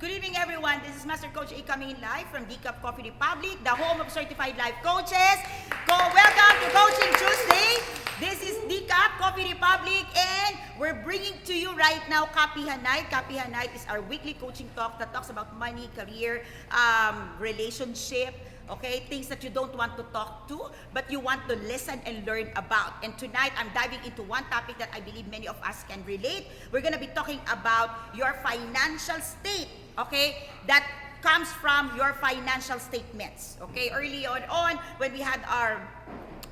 Good evening, everyone. This is Master Coach A coming in live from Coffee Republic, the home of certified life coaches. Welcome to Coaching Tuesday. This is Coffee Republic, and we're bringing to you right now Kapehan Night. Kapehan Night is our weekly coaching talk that talks about money, career, relationship. Okay, things that you don't want to talk to, but you want to listen and learn about. And tonight, I'm diving into one topic that I believe many of us can relate. We're going to be talking about your financial state, okay, that comes from your financial statements. Okay, early on when we had our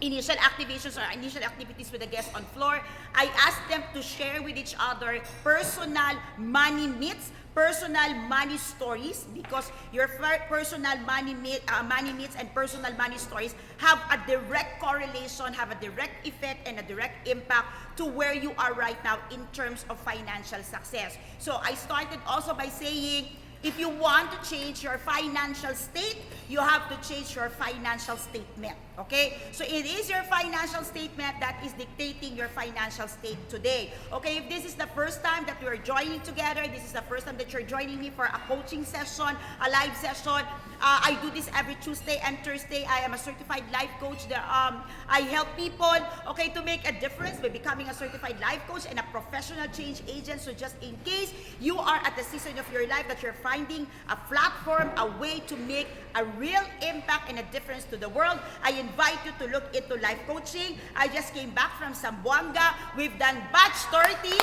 initial activations or initial activities with the guests on floor, I asked them to share with each other personal money myths, personal money stories, because your personal money myths and personal money stories have a direct correlation, have a direct effect and a direct impact to where you are right now in terms of financial success. So I started also by saying, if you want to change your financial state, you have to change your financial statement, okay? So it is your financial statement that is dictating your financial state today, okay? If this is the first time that we are joining together, this is the first time that you're joining me for a coaching session, a live session. I do this every Tuesday and Thursday. I am a certified life coach. I help people, okay, to make a difference by becoming a certified life coach and a professional change agent. So just in case you are at the season of your life that you're finding a platform, a way to make a real impact and a difference to the world, I invite you to look into life coaching. I just came back from Zamboanga. We've done batch 30.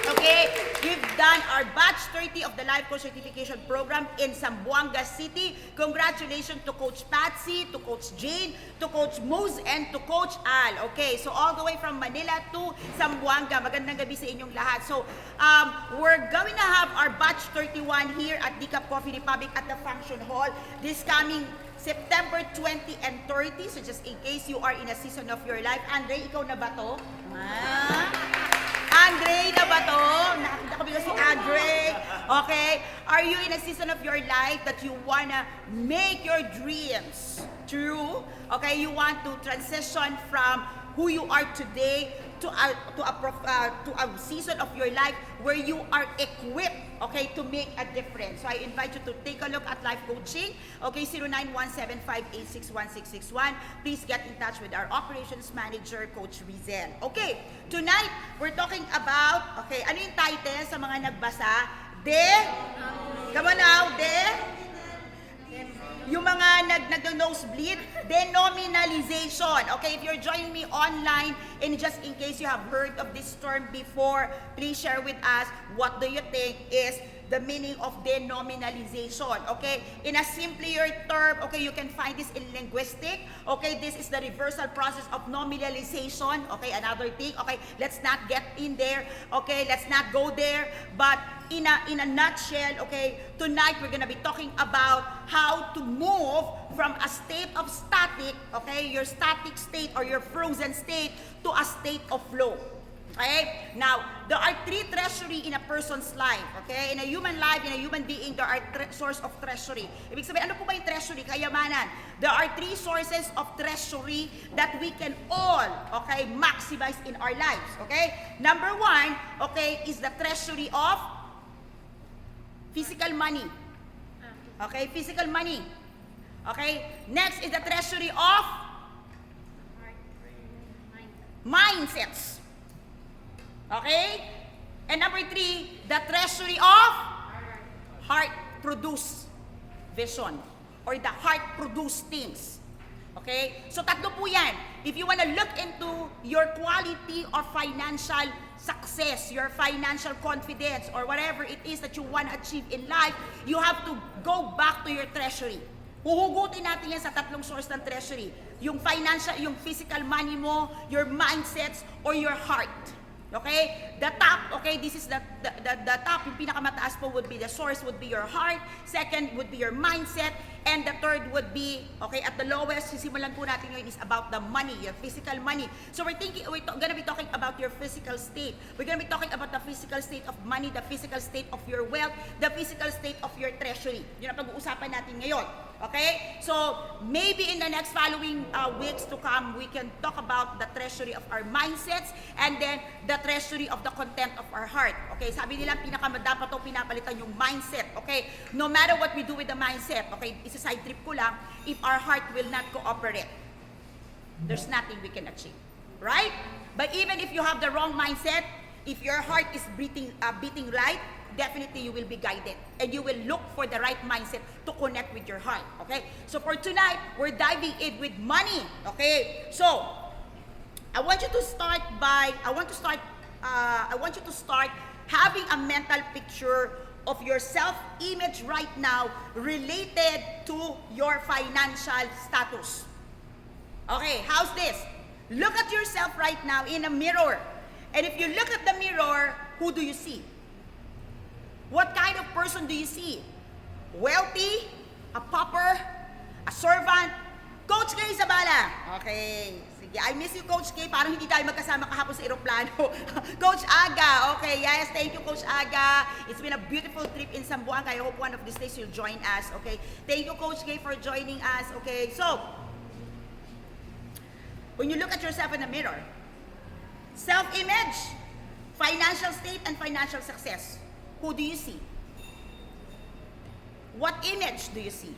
Okay, we've done our batch 30 of the Life Coach Certification Program in Zamboanga City. Congratulations to Coach Patsy, to Coach Jane, to Coach Moose, and to Coach Al. Okay, so all the way from Manila to Zamboanga. Magandang gabi sa inyong lahat. So, we're going to have our batch 31 here at Coffee Republic at the Function Hall this coming September 20 and 30. So just in case you are in a season of your life. Andre, ikaw na ba to? Andre na ba to? Nakakita ko bigla si Andre. Okay? Are you in a season of your life that you wanna make your dreams true? Okay? You want to transition from who you are today to a season of your life where you are equipped, okay, to make a difference. So I invite you to take a look at life coaching, okay, 0917586161. Please get in touch with our operations manager, Coach Rizel. Okay, tonight, we're talking about, okay, ano yung title sa mga nagbasa? Come on now, yung mga nag-nosebleed, denominalization. Okay, if you're joining me online, and just in case you have heard of this term before, please share with us what do you think is the meaning of denominalization. Okay, in a simpler term, okay, you can find this in linguistic. Okay, this is the reversal process of nominalization. Okay, another thing. Okay, let's not get in there. Okay, let's not go there. But in a nutshell, okay, tonight we're gonna be talking about how to move from a state of static, okay, your static state or your frozen state, to a state of flow. Okay? Now, there are three treasury in a person's life. Okay? In a human life, in a human being, there are source of treasury. Ibig sabihin, ano po ba yung treasury? Kayamanan. There are three sources of treasury that we can all, okay, maximize in our lives. Okay? Number one, okay, is the treasury of physical money. Okay? Physical money. Okay? Next is the treasury of mindsets. Okay? And number three, the treasury of heart-produced vision or the heart-produced things. Okay? So tatlo po yan. If you wanna look into your quality of financial success, your financial confidence, or whatever it is that you wanna achieve in life, you have to go back to your treasury. Huhugutin natin yan sa tatlong source ng treasury. Yung financial, yung physical money mo, your mindsets, or your heart. Okay? The top, okay, this is the top, yung pinakamataas po would be the source, would be your heart. Second would be your mindset. And the third would be, okay, at the lowest, sisimulan po natin ngayon is about the money, your physical money. So we're gonna be talking about your physical state. We're gonna be talking about the physical state of money, the physical state of your wealth, the physical state of your treasury. Yun ang pag-uusapan natin ngayon. Okay? So maybe in the next following weeks to come, we can talk about the treasury of our mindsets and then the treasury of the content of our heart. Okay, sabi nila dapat to pinapalitan yung mindset. Okay, no matter what we do with the mindset, okay, isa side trip ko lang, if our heart will not cooperate, there's nothing we can achieve. Right? But even if you have the wrong mindset, if your heart is beating right, definitely you will be guided and you will look for the right mindset to connect with your heart. Okay? So for tonight, we're diving in with money. Okay? So I want you to start having a mental picture of your self-image right now related to your financial status. Okay, how's this? Look at yourself right now in a mirror. And if you look at the mirror, who do you see? What kind of person do you see? Wealthy? A pauper? A servant? Coach K Zabala. Okay. Sige, I miss you, Coach K. Parang hindi tayo magkasama kahapon sa eroplano. Coach Aga. Okay, yes. Thank you, Coach Aga. It's been a beautiful trip in Zamboanga. I hope one of these days you'll join us. Okay. Thank you, Coach K, for joining us. Okay. So, when you look at yourself in the mirror, self-image, financial state, and financial success, who do you see? What image do you see?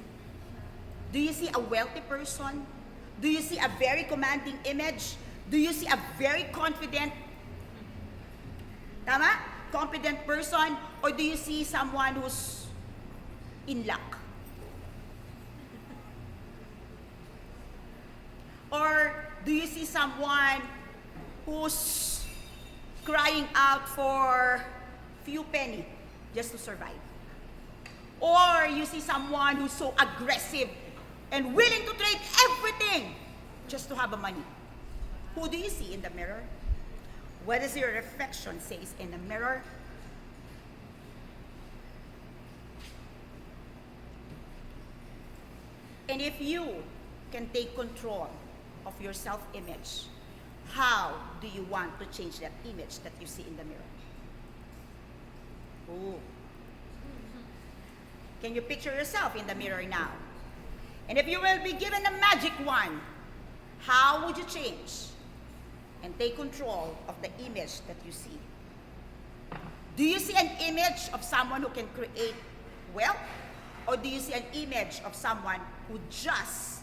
Do you see a wealthy person? Do you see a very commanding image? Do you see a very confident, confident person? Or do you see someone who's in luck? Or do you see someone who's crying out for few penny just to survive? Or you see someone who's so aggressive and willing to trade everything just to have the money? Who do you see in the mirror? What does your reflection says in the mirror? And if you can take control of your self-image, how do you want to change that image that you see in the mirror? Ooh. Can you picture yourself in the mirror now? And if you will be given a magic wand, how would you change and take control of the image that you see? Do you see an image of someone who can create wealth? Or do you see an image of someone who just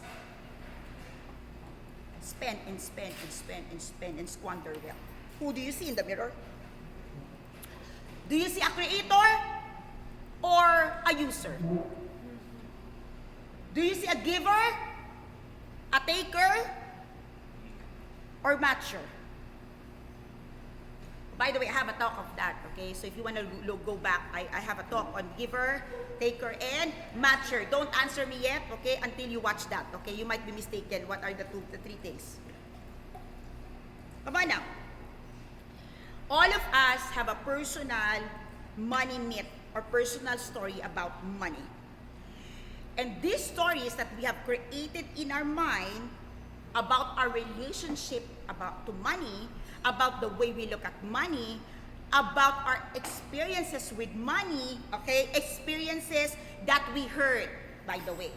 spend and spend and spend and spend and squander wealth? Who do you see in the mirror? Do you see a creator or a user? Do you see a giver, a taker, or matcher? By the way, I have a talk of that, okay? So if you want to go back, I have a talk on giver, taker, and matcher. Don't answer me yet, okay, until you watch that, okay? You might be mistaken. What are the three things? Come on now. All of us have a personal money myth or personal story about money. And these stories that we have created in our mind about our relationship to money, about the way we look at money, about our experiences with money, okay? Experiences that we heard, by the way.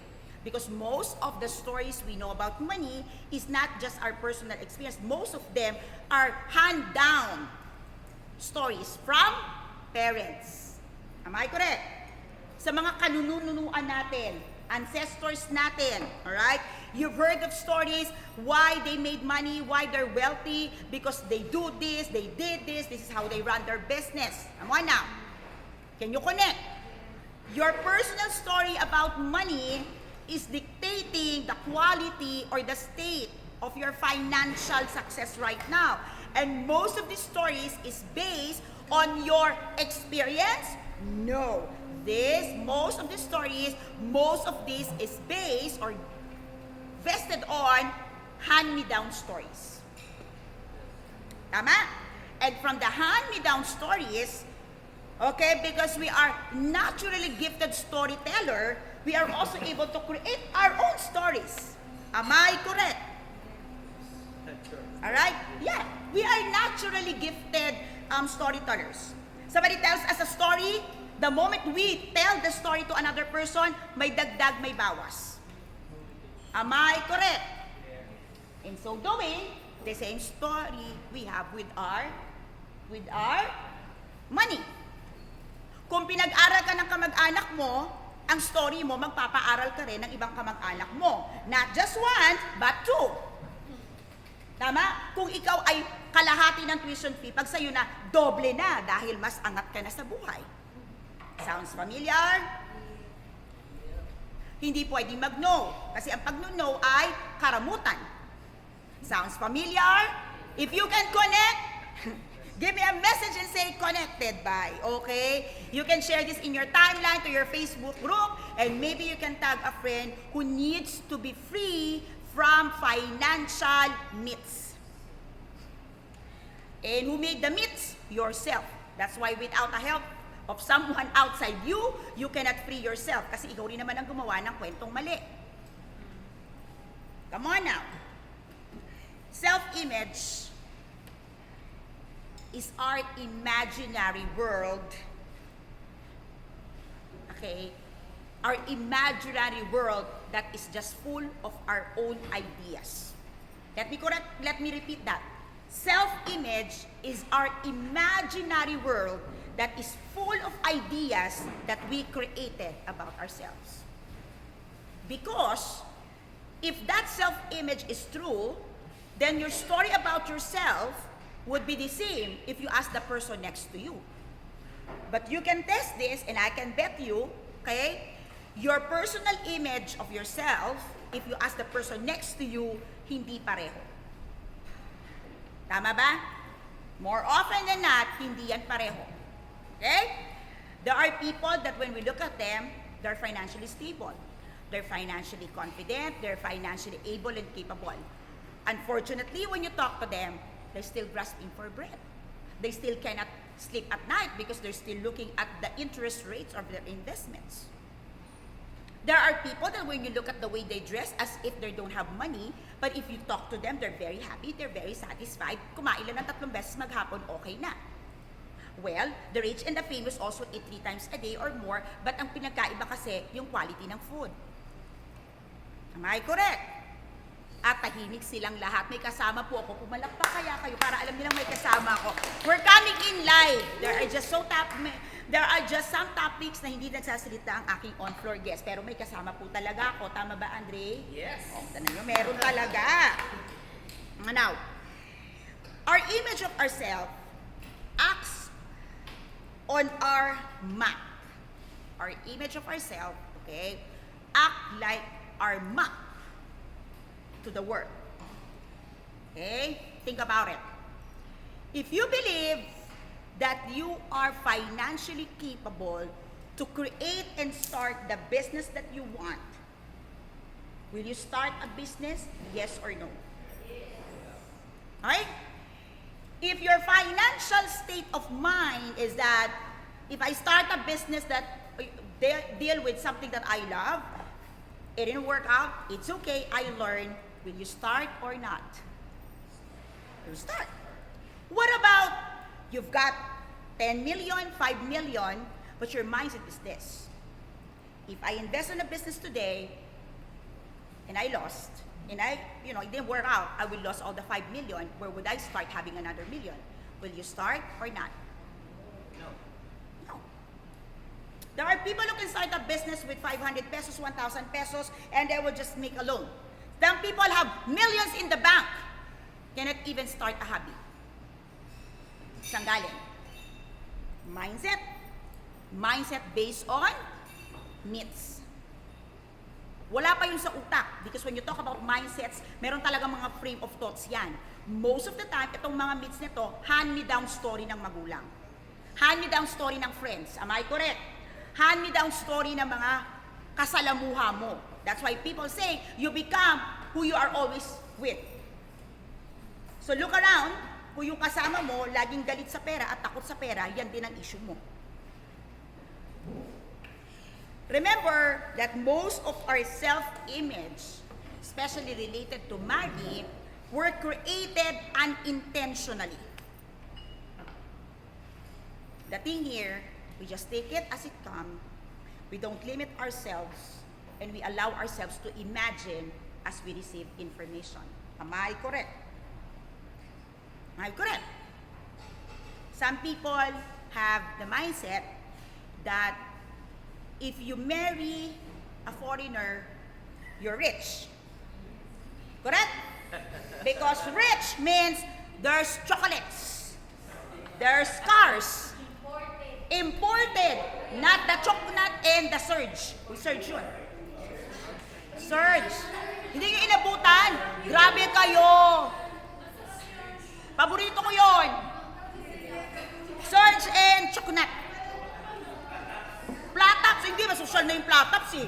Because most of the stories we know about money is not just our personal experience. Most of them are hand-down stories from parents. Am I correct? Sa mga kanununuan natin, ancestors natin, alright? You've heard of stories why they made money, why they're wealthy, because they do this, they did this is how they run their business. Come on now. Can you connect? Your personal story about money is dictating the quality or the state of your financial success right now. And most of these stories is based on your experience? No. Most of this is based or vested on hand-me-down stories. Tama? And from the hand-me-down stories, okay, because we are naturally gifted storyteller, we are also able to create our own stories. Am I correct? Alright? Yeah, we are naturally gifted storytellers. Somebody tells us a story, the moment we tell the story to another person, may dagdag, may bawas. Am I correct? In so doing, the same story we have with our money. Kung pinag-aral ka ng kamag-anak mo, ang story mo, magpapaaral ka rin ng ibang kamag-anak mo. Not just one, but two. Tama? Kung ikaw ay kalahati ng tuition fee, pag sa'yo na, doble na dahil mas angat ka na sa buhay. Sounds familiar? Hindi pwedeng mag-no. Kasi ang pag-no ay karamutan. Sounds familiar? If you can connect, give me a message and say connected by, okay? You can share this in your timeline to your Facebook group, and maybe you can tag a friend who needs to be free from financial myths. And who made the myths? Yourself. That's why without the help of someone outside you, you cannot free yourself. Kasi ikaw rin naman ang gumawa ng kwentong mali. Come on now. Self-image is our imaginary world. Okay? Our imaginary world that is just full of our own ideas. Let me repeat that. Self-image is our imaginary world that is full of ideas that we created about ourselves. Because if that self-image is true, then your story about yourself would be the same if you ask the person next to you. But you can test this, and I can bet you, okay, your personal image of yourself, if you ask the person next to you, hindi pareho. Tama ba? More often than not, hindi yan pareho. Okay? There are people that when we look at them, they're financially stable. They're financially confident. They're financially able and capable. Unfortunately, when you talk to them, they're still grasping for bread. They still cannot sleep at night because they're still looking at the interest rates of their investments. There are people that when you look at the way they dress as if they don't have money, but if you talk to them, they're very happy, they're very satisfied. Kumain lang ng 3 beses maghapon, okay na. Well, the rich and the famous also eat 3 times a day or more, but ang pinagkaiba kasi yung quality ng food. Am I correct? At tahimik silang lahat. May kasama po ako. Pumalakpak kaya kayo para alam nilang may kasama ako. We're coming in live. There are just some topics na hindi nagsasalita ang aking on-floor guest. Pero may kasama po talaga ako. Tama ba, Andre? Yes. Oh, tanong nyo, meron talaga. Now, our image of ourselves acts on our map. Our image of ourselves, okay, act like our map to the world. Okay? Think about it. If you believe that you are financially capable to create and start the business that you want, will you start a business? Yes or no? Alright? If your financial state of mind is that if I start a business that deal with something that I love, it didn't work out, it's okay, I learn. Will you start or not? You'll start. What about you've got 10 million, 5 million, but your mindset is this. If I invest in a business today and I lost, and it didn't work out, I will lose all the 5 million, where would I start having another million? Will you start or not? No. There are people who can start a business with 500 pesos, 1,000 pesos, and they will just make a loan. Some people have millions in the bank, cannot even start a hobby. Saan galing? Mindset. Mindset based on myths. Wala pa yun sa utak. Because when you talk about mindsets, meron talaga mga frame of thoughts yan. Most of the time, itong mga myths nito, hand-me-down story ng magulang. Hand-me-down story ng friends. Am I correct? Hand-me-down story ng mga kasalamuha mo. That's why people say, you become who you are always with. So look around, kung yung kasama mo, laging galit sa pera at takot sa pera, yan din ang issue mo. Remember that most of our self-image, especially related to money, were created unintentionally. The thing here, we just take it as it comes. We don't limit ourselves, and we allow ourselves to imagine as we receive information. Am I correct? Am I correct? Some people have the mindset that if you marry a foreigner, you're rich. Correct? Because rich means there's chocolates, there's cars, imported, not the chocolate and the surge. Uy, surge yun. Surge. Hindi nyo inabutan. Grabe kayo. Paborito ko yun. Surge and chocolate. Platops. Hindi, masosyal na yung platops eh.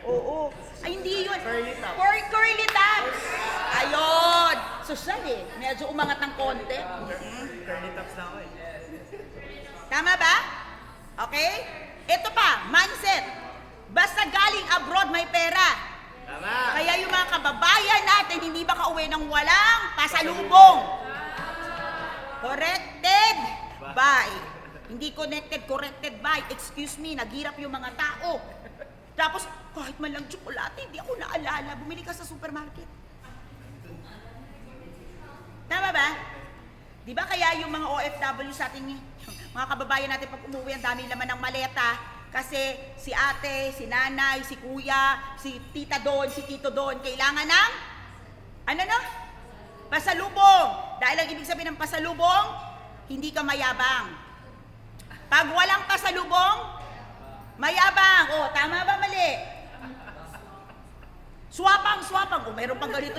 Oo. Ay, hindi yun. Curly tops. Curly tops. Ayun. Sosyal eh. Medyo umangat ng konti. Curly tops na ako eh. Tama ba? Okay? Ito pa, mindset. Basta galing abroad, may pera. Tama. Kaya yung mga kababayan natin, hindi makauwi ng walang pasalubong. Corrected by. Hindi connected, corrected by. Excuse me, naghirap yung mga tao. Tapos, kahit man lang tsokolate, hindi ako naalala. Bumili ka sa supermarket. Tama ba? Di ba kaya yung mga OFW sa ating mga kababayan natin pag umuwi, ang dami laman ng maleta kasi si ate, si nanay, si kuya, si tita doon, si tito doon, kailangan ng pasalubong. Dahil ang ibig sabihin ng pasalubong, hindi ka mayabang. Pag walang pasalubong, mayabang. O, tama ba mali? Swapang. O, mayroon pang ganito.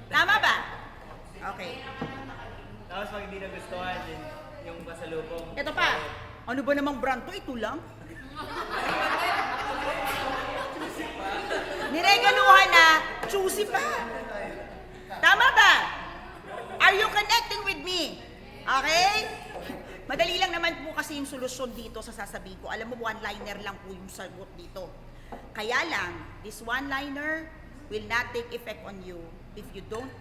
Tama ba? Okay. Tapos pag hindi nagustuhan yung pasalubong. Ito pa. Ano ba namang brand to? Ito lang. Niregaluhan na, choosy pa. Tama ba? Are you connecting with me? Okay? Madali lang naman po kasi yung solusyon dito sa sasabihin ko. Alam mo, one-liner lang po yung sagot dito. Kaya lang, this one-liner will not take effect on you if you don't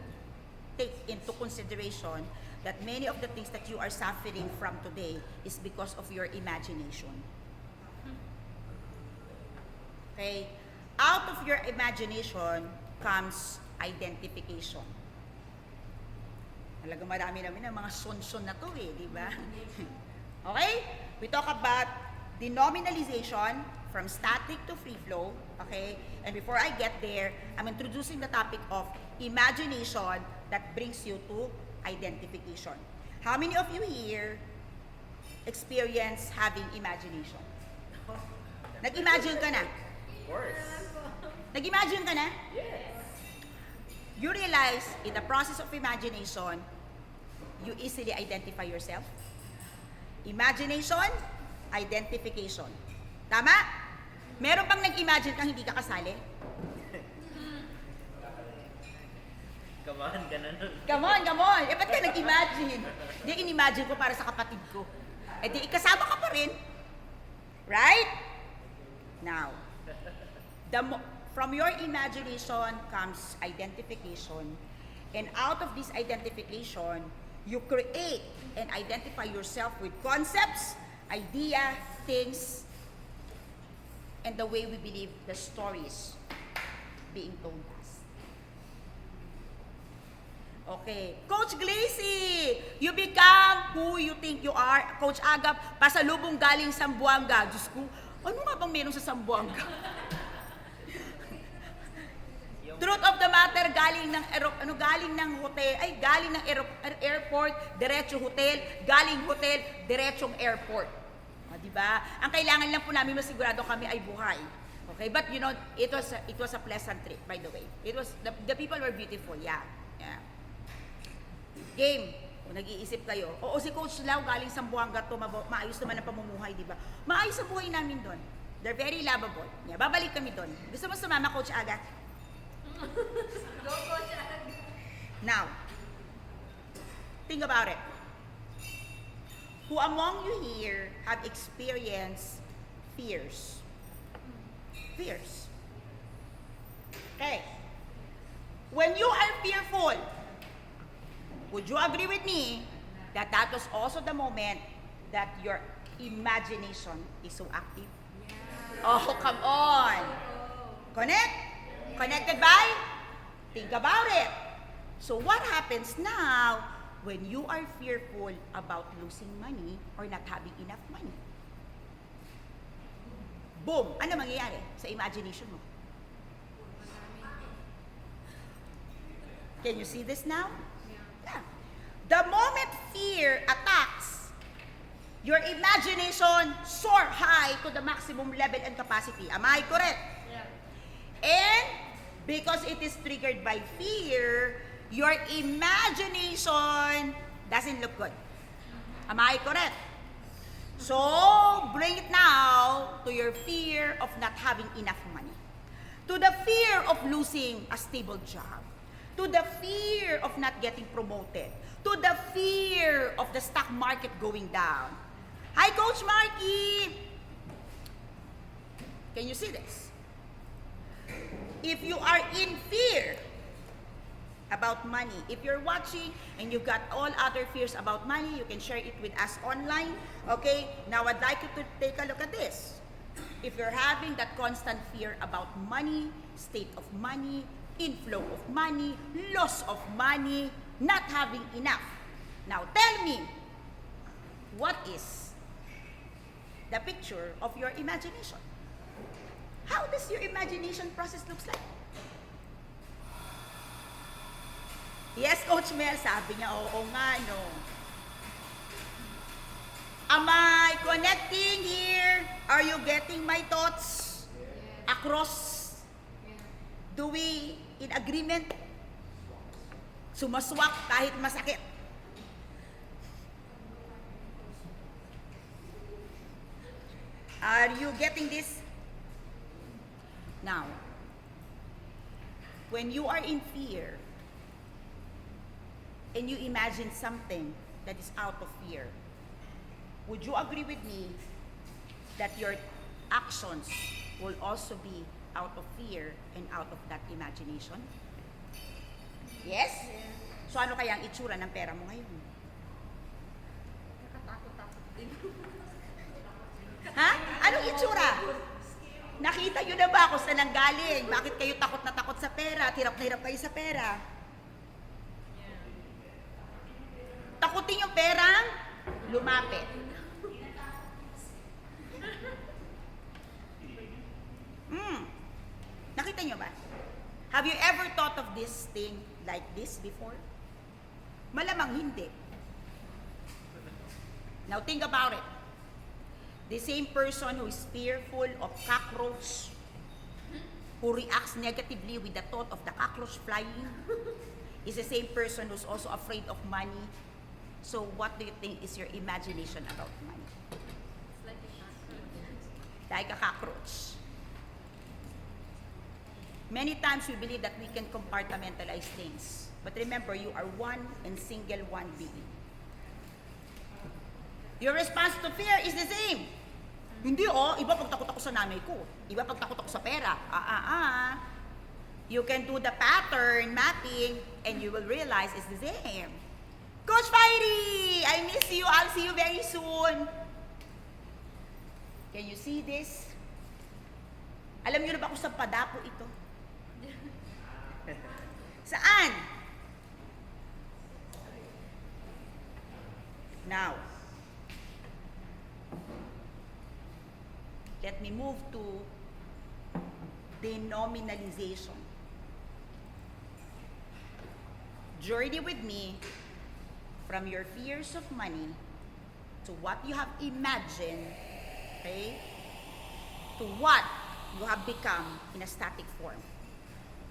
take into consideration that many of the things that you are suffering from today is because of your imagination. Okay? Out of your imagination comes identification. Talagang marami namin ng mga son-son na to eh, di ba? Okay? We talk about denominalization from static to free flow. Okay? And before I get there, I'm introducing the topic of imagination that brings you to identification. How many of you here experience having imagination? Nag-imagine ka na? Of course. Nag-imagine ka na? Yes. You realize in the process of imagination, you easily identify yourself. Imagination, identification. Tama? Meron pang nag-imagine kang hindi ka kasali? Come on, ganun. Come on. Eh, ba't ka nag-imagine? Di, in-imagine ko para sa kapatid ko. Eh, di, ikasama ka pa rin. Right? Now, from your imagination comes identification. And out of this identification, you create and identify yourself with concepts, idea, things, and the way we believe the stories being told us. Okay. Coach Glacy, you become who you think you are. Coach Agap, pasalubong galing Sambuanga. Diyos ko, ano nga bang meron sa Sambuanga? Truth of the matter, galing ng hotel, galing ng airport, diretso hotel, galing hotel, diretsong airport. O, di ba? Ang kailangan lang po namin masigurado kami ay buhay. Okay, but you know, it was a pleasant trip, by the way. It was the people were beautiful, yeah. Game. Kung nag-iisip kayo, oo, si Coach Lau galing sa Buanga to, maayos naman ang pamumuhay, di ba? Maayos ang buhay namin doon. They're very lovable. Yeah, babalik kami doon. Gusto mo sumama, Coach Aga? Go, Coach Aga. Now, think about it. Who among you here have experienced fears? Fears. Okay. When you are fearful, would you agree with me that that was also the moment that your imagination is so active? Yeah. Oh, come on. Connect? Connected by? Think about it. So what happens now when you are fearful about losing money or not having enough money. Boom! Ano mangyayari sa imagination mo? Can you see this now? Yeah. The moment fear attacks, your imagination soar high to the maximum level and capacity. Am I correct? Yeah. And because it is triggered by fear, your imagination doesn't look good. Am I correct? So, bring it now to your fear of not having enough money, to the fear of losing a stable job, to the fear of not getting promoted, to the fear of the stock market going down. Hi, Coach Marky! Can you see this? If you are in fear about money, if you're watching and you've got all other fears about money, you can share it with us online. Okay, now I'd like you to take a look at this. If you're having that constant fear about money, state of money, inflow of money, loss of money, not having enough. Now tell me, what is the picture of your imagination? How does your imagination process looks like? Yes, Coach Mel, sabi niya, oo nga, no. Am I connecting here? Are you getting my thoughts across? Do we in agreement? Sumaswak kahit masakit. Are you getting this? Now, when you are in fear and you imagine something that is out of fear, would you agree with me that your actions will also be out of fear and out of that imagination? Yes? So ano kaya ang itsura ng pera mo ngayon? Nakatakot-takot din. Ha? Anong itsura? Nakita nyo na ba kung saan ang galing? Bakit kayo takot na takot sa pera at hirap na hirap kayo sa pera? Takutin yung perang lumapit. Nakita nyo ba? Have you ever thought of this thing like this before? Malamang hindi. Now think about it. The same person who is fearful of cockroach, who reacts negatively with the thought of the cockroach flying, is the same person who's also afraid of money. So what do you think is your imagination about money? It's like a cockroach. Like a cockroach. Many times we believe that we can compartmentalize things. But remember, you are one and single one being. Your response to fear is the same. Hindi iba pag takot ako sa nanay ko. Iba pag takot ako sa pera. You can do the pattern mapping and you will realize it's the same. Coach Fiery, I miss you. I'll see you very soon. Can you see this? Alam niyo na ba kung saan padapo ito? Saan? Now, let me move to denominalization. Journey with me from your fears of money to what you have imagined, okay, to what you have become in a static form.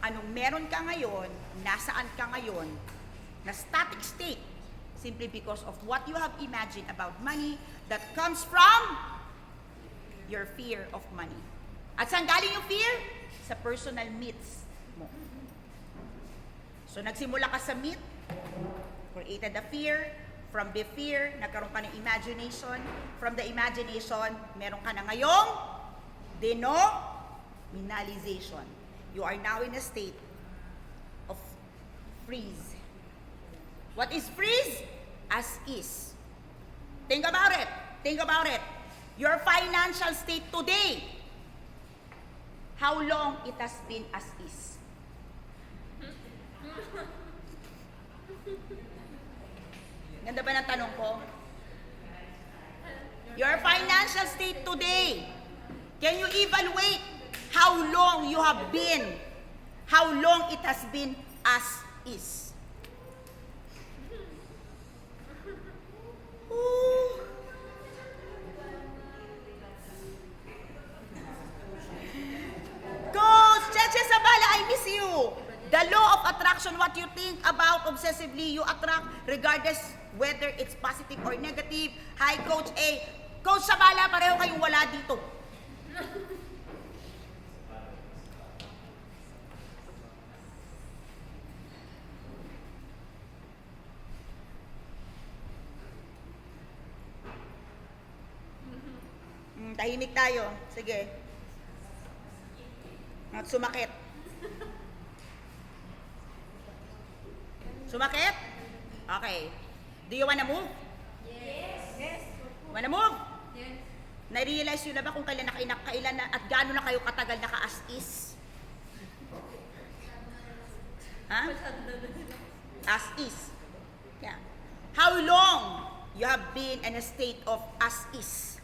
Anong meron ka ngayon, nasaan ka ngayon, na static state, simply because of what you have imagined about money that comes from your fear of money. At saan galing yung fear? Sa personal myths mo. So nagsimula ka sa myth, created the fear, from the fear, nagkaroon ka ng imagination, from the imagination, meron ka na ngayong denominalization. You are now in a state of freeze. What is freeze? As is. Think about it. Think about it. Your financial state today, how long it has been as is? Ganda ba ng tanong ko? Your financial state today. Can you evaluate how long you have been, how long it has been as is? Ooh. Coach Cheche Sabala, I miss you. The law of attraction, what you think about obsessively, you attract regardless whether it's positive or negative. Hi, Coach A. Coach Sabala, pareho kayong wala dito. Tahimik tayo. Sige. At sumakit. Sumakit? Okay. Do you wanna move? Yes. Wanna move? Yes. Na-realize nyo na ba kung kailan na at gaano na kayo katagal naka-as is? Ha? As is. Yeah. How long you have been in a state of as is?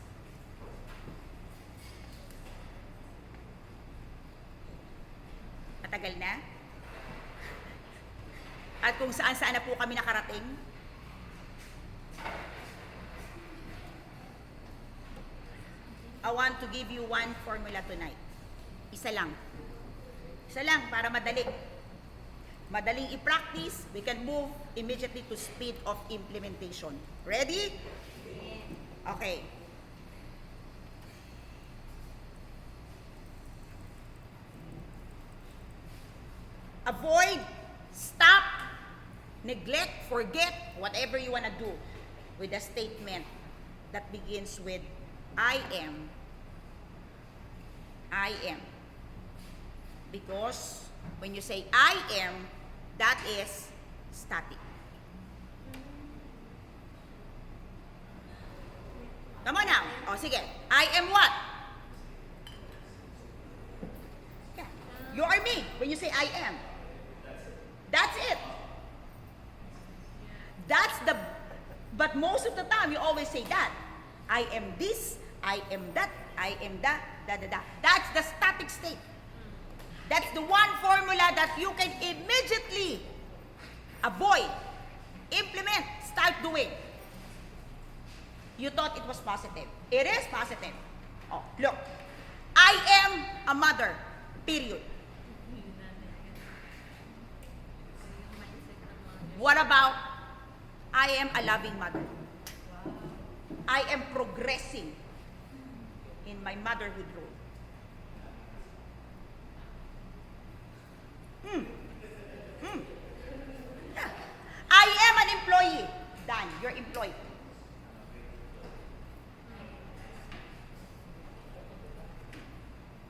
Matagal na? At kung saan-saan na po kami nakarating? I want to give you one formula tonight. Isa lang. Isa lang para madali. Madaling i-practice, we can move immediately to speed of implementation. Ready? Okay. Avoid, stop, neglect, forget, whatever you want to do with a statement that begins with I am. I am. Because when you say I am, that is static. Come on now. O sige. I am what? Yeah. You are me when you say I am. That's it. But most of the time, you always say that. I am this, I am that, I am that, da. That's the static state. That's the one formula that you can immediately avoid, implement, start doing. You thought it was positive. It is positive. Oh, look. I am a mother, period. What about I am a loving mother? I am progressing in my motherhood role. Yeah. I am an employee. Done. You're employed.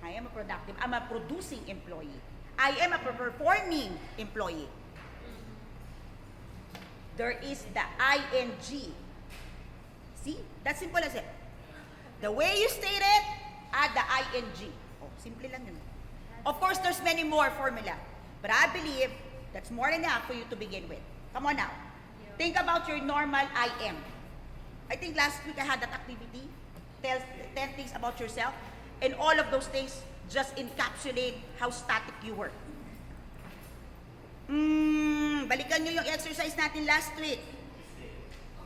I am a productive. I'm a producing employee. I am a performing employee. There is the ing. See? That's simple as it. The way you state it, add the ing. Oh, simple lang yun. Of course, there's many more formula. But I believe that's more than enough for you to begin with. Come on now. Think about your normal I am. I think last week I had that activity. Tell 10 things about yourself. And all of those things just encapsulate how static you were. Balikan nyo yung exercise natin last week.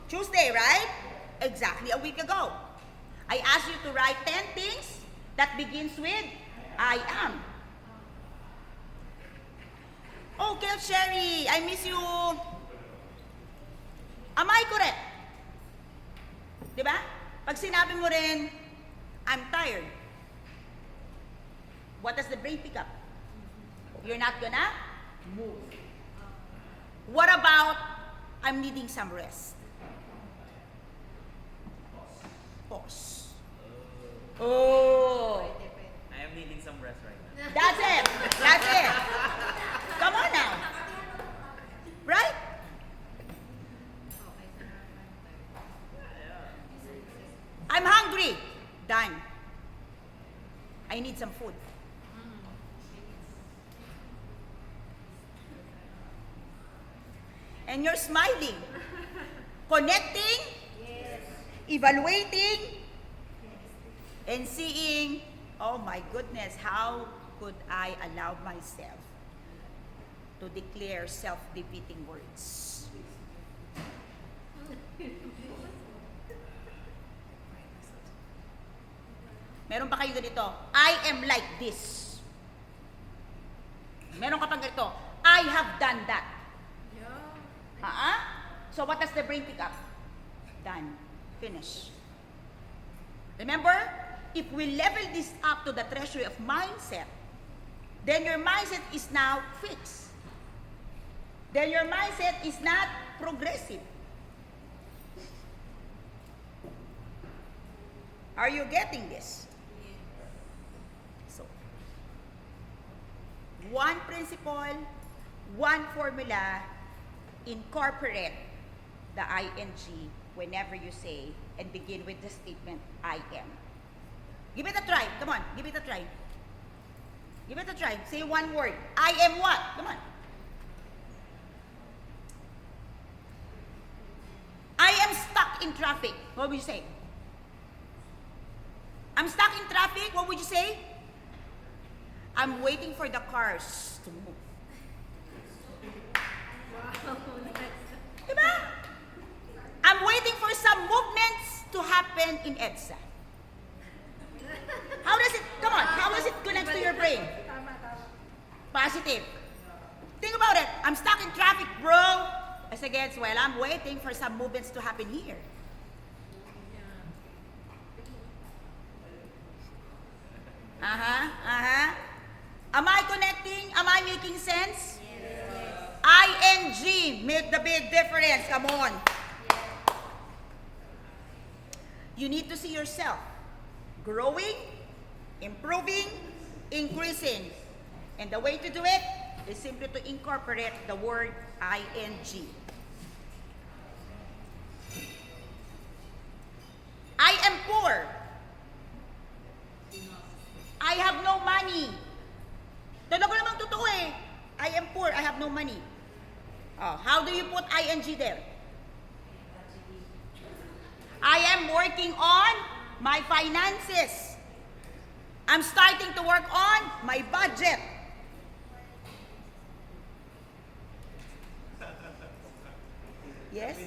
Tuesday, right? Exactly a week ago. I asked you to write 10 things that begins with I am. Okay, Sherry, I miss you. Am I correct? Diba? Pag sinabi mo rin, I'm tired. What does the brain pick up? You're not gonna move. What about, I'm needing some rest? Pause. Oh. I am needing some rest right now. That's it. That's it. Come on now. Right? I'm hungry. Done. I need some food. And you're smiling. connecting, evaluating, and seeing, oh my goodness, how could I allow myself to declare self-defeating words? Meron pa kayo ganito, I am like this. Meron ka pang ganito, I have done that. So what does the brain pick up? Done. Finish. Remember, if we level this up to the treasury of mindset, then your mindset is now fixed. Then your mindset is not progressive. Are you getting this? So, one principle, one formula, incorporate the ing whenever you say and begin with the statement, I am. Give it a try. Come on, give it a try. Give it a try. Say one word. I am what? Come on. I am stuck in traffic. What would you say? I'm stuck in traffic. What would you say? I'm waiting for the cars to move. Diba? I'm waiting for some movements to happen in EDSA. How does it, come on, how does it connect to your brain? Positive. Think about it. I'm stuck in traffic, bro. As against, well, I'm waiting for some movements to happen here. Am I connecting? Am I making sense? ING, make the big difference. Come on. You need to see yourself growing, improving, increasing. And the way to do it is simply to incorporate the word ING. I am poor. I have no money. Talaga namang totoo eh. I am poor, I have no money. Oh, how do you put ING there? I am working on my finances. I'm starting to work on my budget. Yes?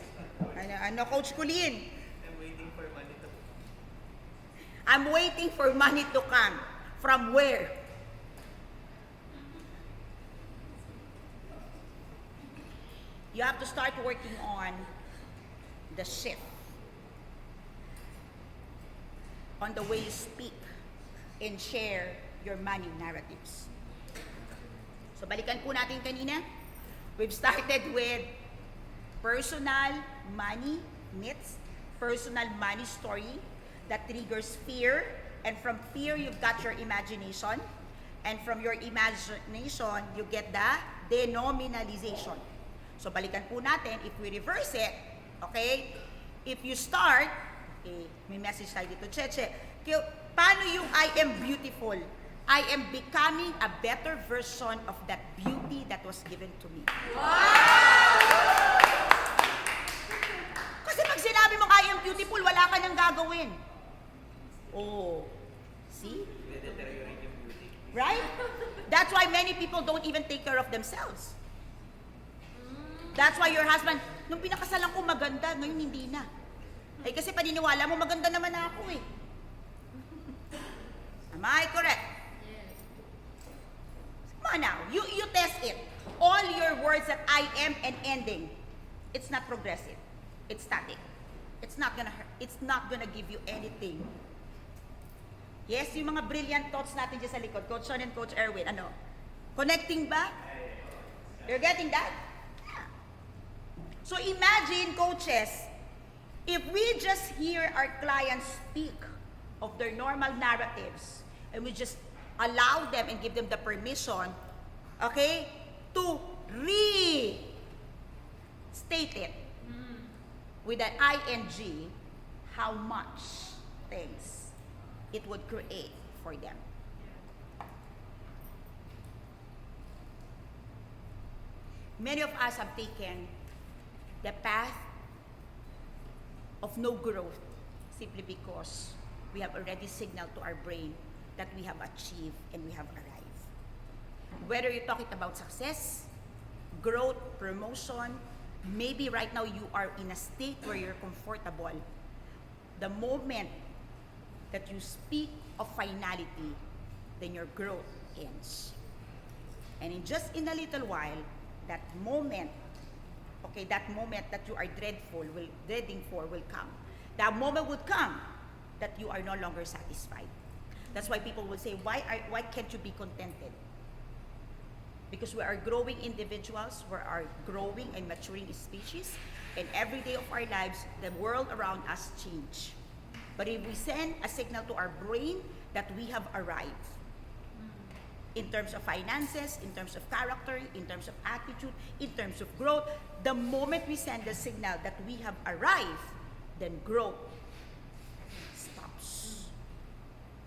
Ano, Coach Colleen? I'm waiting for money to... I'm waiting for money to come. From where? You have to start working on the shift. On the way you speak and share your money narratives. So balikan po natin kanina. We've started with personal money myths, personal money story that triggers fear. And from fear, you've got your imagination. And from your imagination, you get the denominalization. So balikan po natin, if we reverse it, okay, if you start, may message tayo dito, Cheche, paano yung I am beautiful? I am becoming a better version of that beauty that was given to me. Wow! Kasi pag sinabi mong I am beautiful, wala ka nang gagawin. Oh, see? Right? That's why many people don't even take care of themselves. That's why your husband, nung pinakasalan ko maganda, ngayon hindi na. Eh kasi paniniwala mo, maganda naman ako eh. Am I correct? Yes. Come on now, you test it. All your words that I am and ending, it's not progressive. It's static. It's not gonna give you anything. Yes, yung mga brilliant thoughts natin dyan sa likod, Coach Sean and Coach Erwin, ano? Connecting ba? You're getting that? Yeah. So imagine, coaches, if we just hear our clients speak of their normal narratives, and we just allow them and give them the permission, okay, to restate it with an ing, how much things it would create for them. Many of us have taken the path of no growth simply because we have already signaled to our brain that we have achieved and we have arrived. Whether you're talking about success, growth, promotion, maybe right now you are in a state where you're comfortable. The moment that you speak of finality, then your growth ends. And in a little while, that moment that you are dreading for will come. That moment would come that you are no longer satisfied. That's why people will say, why can't you be contented? Because we are growing individuals, we are growing and maturing species, and every day of our lives, the world around us change. But if we send a signal to our brain that we have arrived, in terms of finances, in terms of character, in terms of attitude, in terms of growth, the moment we send the signal that we have arrived, then growth stops.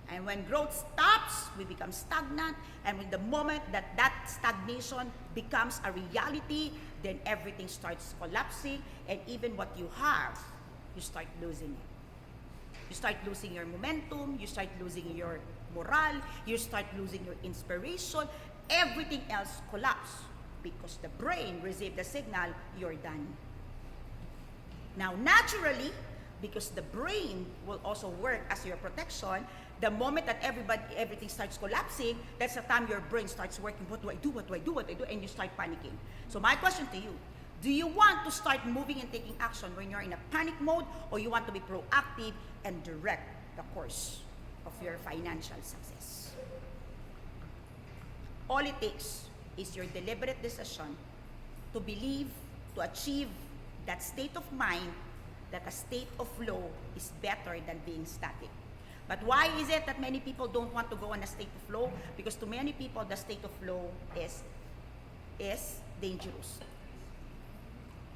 And when growth stops, we become stagnant. And when the moment that stagnation becomes a reality, then everything starts collapsing. And even what you have, you start losing it. You start losing your momentum, you start losing your morale, you start losing your inspiration. Everything else collapses because the brain received the signal, you're done. Now, naturally, because the brain will also work as your protection, the moment that everything starts collapsing, that's the time your brain starts working. What do I do? What do I do? What do I do? And you start panicking. So my question to you, do you want to start moving and taking action when you're in a panic mode, or you want to be proactive and direct the course of your financial success? All it takes is your deliberate decision to believe, to achieve that state of mind, that a state of flow is better than being static. But why is it that many people don't want to go on a state of flow? Because to many people, the state of flow is dangerous.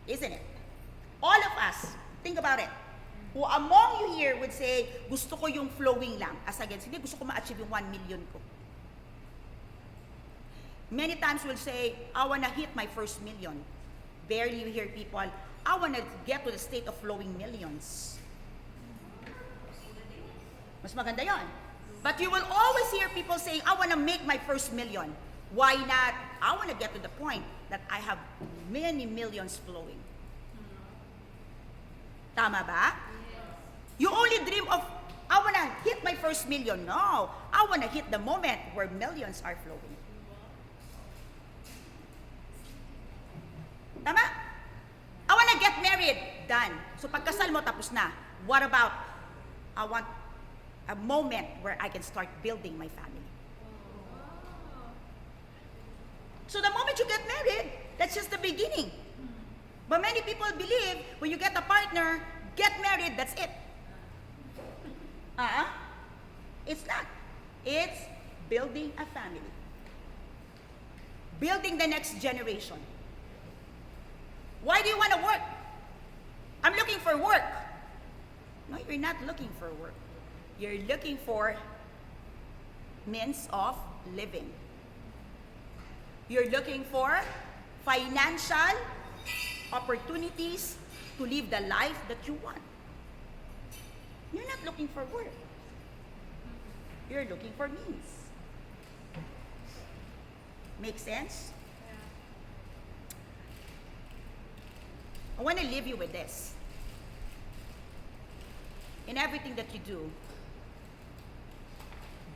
Isn't it? All of us, think about it. Who among you here would say, gusto ko yung flowing lang, as against, hindi, gusto ko ma-achieve yung 1 million ko. Many times we'll say, I wanna hit my first million. Barely you hear people, I wanna get to the state of flowing millions. Mas maganda yon. But you will always hear people saying, I wanna make my first million. Why not? I wanna get to the point that I have many millions flowing. Tama ba? You only dream of, I wanna hit my first million. No, I wanna hit the moment where millions are flowing. Tama? I wanna get married. Done. So pagkasal mo, tapos na. What about, I want a moment where I can start building my family. So the moment you get married, that's just the beginning. But many people believe when you get a partner, get married, that's it. It's not. It's building a family. Building the next generation. Why do you want to work? I'm looking for work. No, you're not looking for work. You're looking for means of living. You're looking for financial opportunities to live the life that you want. You're not looking for work. You're looking for means. Make sense? I want to leave you with this. In everything that you do,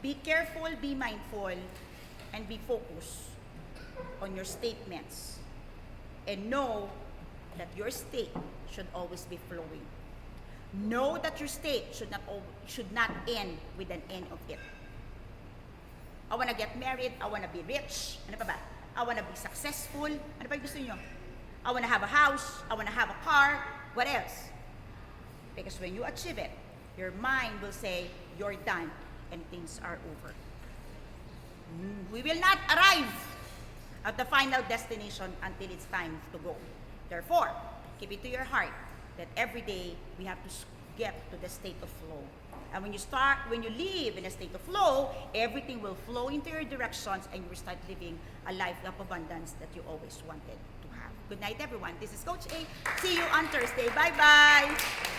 be careful, be mindful, and be focused on your statements. And know that your state should always be flowing. Know that your state should not end with an end of it. I want to get married, I want to be rich, ano pa ba? I want to be successful, ano pa yung gusto niyo? I want to have a house, I want to have a car, what else? Because when you achieve it, your mind will say, you're done, and things are over. We will not arrive at the final destination until it's time to go. Therefore, keep it to your heart that every day we have to get to the state of flow. And when you live in a state of flow, everything will flow into your directions and you will start living a life of abundance that you always wanted to have. Good night, everyone. This is Coach A. See you on Thursday. Bye-bye.